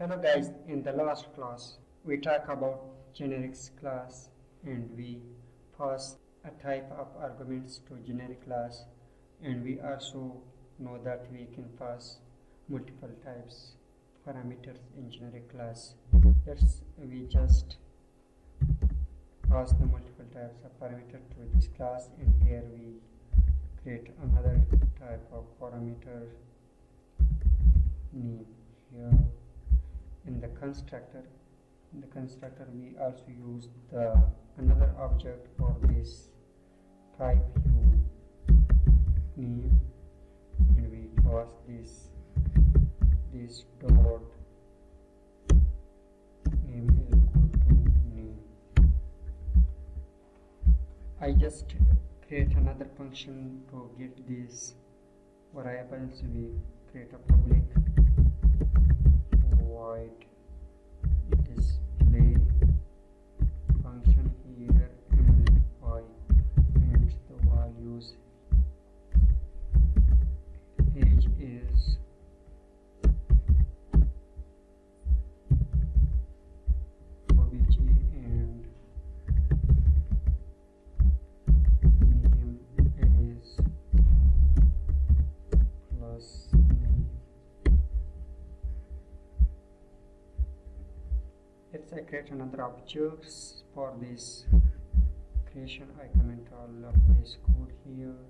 Hello guys, in the last class we talk about generics class and we pass a type of arguments to generic class, and we also know that we can pass multiple types parameters in generic class. We just pass the multiple types of parameter to this class, and here we create another type of parameter name here. In the constructor we also use another object for this type name, and we pass this dot name is equal to name. I just create another function to get these variables. We create a public void display function here, and I print the values. Age is obj and name is plus name. Let's create another objects for this creation. I comment all of this code here.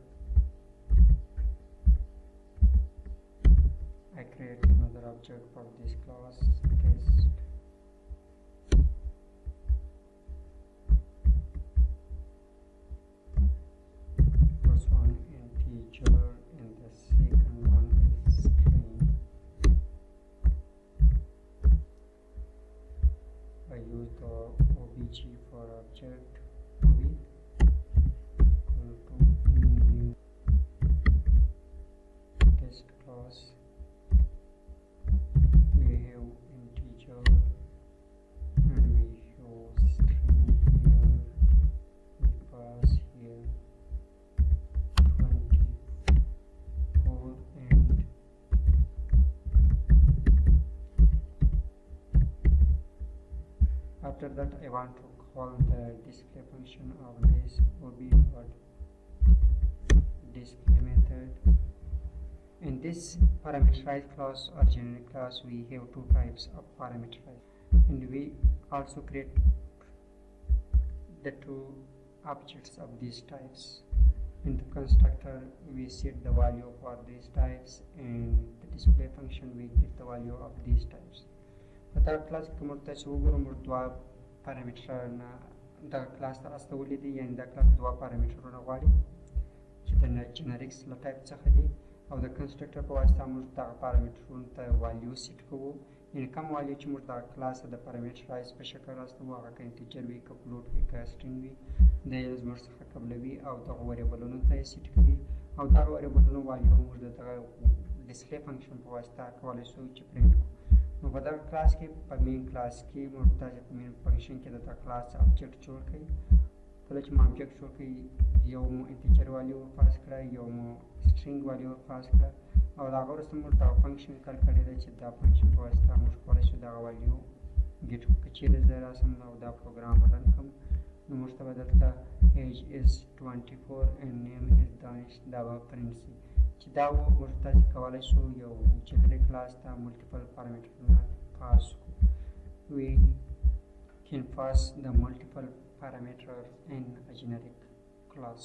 I create another object for this class test. First one integer and the second one is string. I use the obj for object with equal to new test class. We have integer and we have string here. We pass here 24 and after that I want to call the display function of this display method. In this parameterized class or generic class we have two types of parameterized, and we also create the two objects of these types. In the constructor we set the value for these types, and the display function we get the value of these types. په کلاس کې موږ تاسو وګورو موږ دوه پارامترونه د کلاس ته استولې دي، یعنې دا کلاس دوه پارامترونه غواړي چې د جنریکس له ټایپ څخه دي، او د کنسټرکټر په واسطه موږ دغه پارامترونو ته والیو سیټ کوو، یعنې کوم والیو چې موږ دغه کلاس ته د پارامترایز په شکل راستوو هغه که انټیجر وي که فلوټ وي که سټرینګ وي دا یې زموږ څخه قبلوي او دغه وریبلونو ته یې سیټ کوي، او دغه وریبلونو والیو موږ د دغه ډسپلی فنکشن په واسطه کولی شو چې پرنټ کړو. نو په دغه کلاس کې په مین کلاس کې موږ تاسې په مین فنکشن کې د دغه کلاس ابجکټ جوړ کړئ. کله چې مو ابجکټ جوړ کړئ یو مو انټیجر والیو ورپاس کړه، یو مو سټرینګ والیو ورپاس کړه، او د هغه وروسته موږ دغه فنکشن کال کړی دی چې دا فنکشن په واسطه موږ کولی شو دغه والیو ګیټ کړو. که چیرې زه راسم او دا پروګرام رن کړم نو موږ ته به دلته ایج از 24 and name is دانش دا به پرنټ شي، چې دا موږ تاسې کولی شو یو جنریک کلاس ته ملټیپل پارامترونه پاس کړو. We can pass the multiple parameters in a generic class.